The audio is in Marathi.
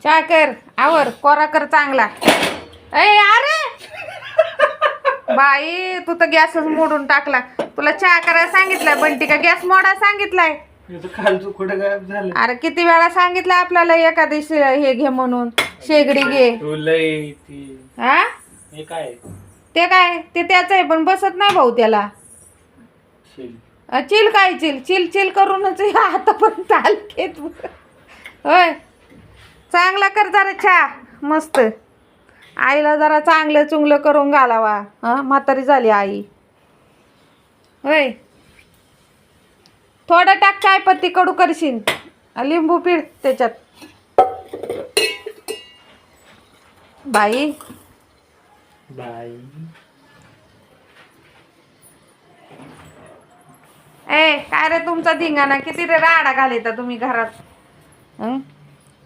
चहा कर आवर कोरा कर चांगला. अरे बाई तू तर गॅसच मोडून टाकला. तुला चहा करायला सांगितलाय बंटी का गॅस मोडा सांगितलाय? खालचं कुठं गायब झालं? अरे किती वेळा सांगितलं आपल्याला एखादी हे घे म्हणून शेगडी घे. हा हे काय ते काय ते त्याच आहे पण बसत नाही भाऊ त्याला. चिल काय चिल चिल चिल करूनच आतापर्यंत आले होय. चांगला कर जरा चहा मस्त. आईला जरा चांगलं चुंगलं करून घालावा. हा म्हातारी झाली आई होय. थोडं टाक काय पत्ती कडू करशील. लिंबू पीठ त्याच्यात. बाई बाई ए काय रे तुमचा धिंगाणा किती रे राडा घालिता तुम्ही घरात.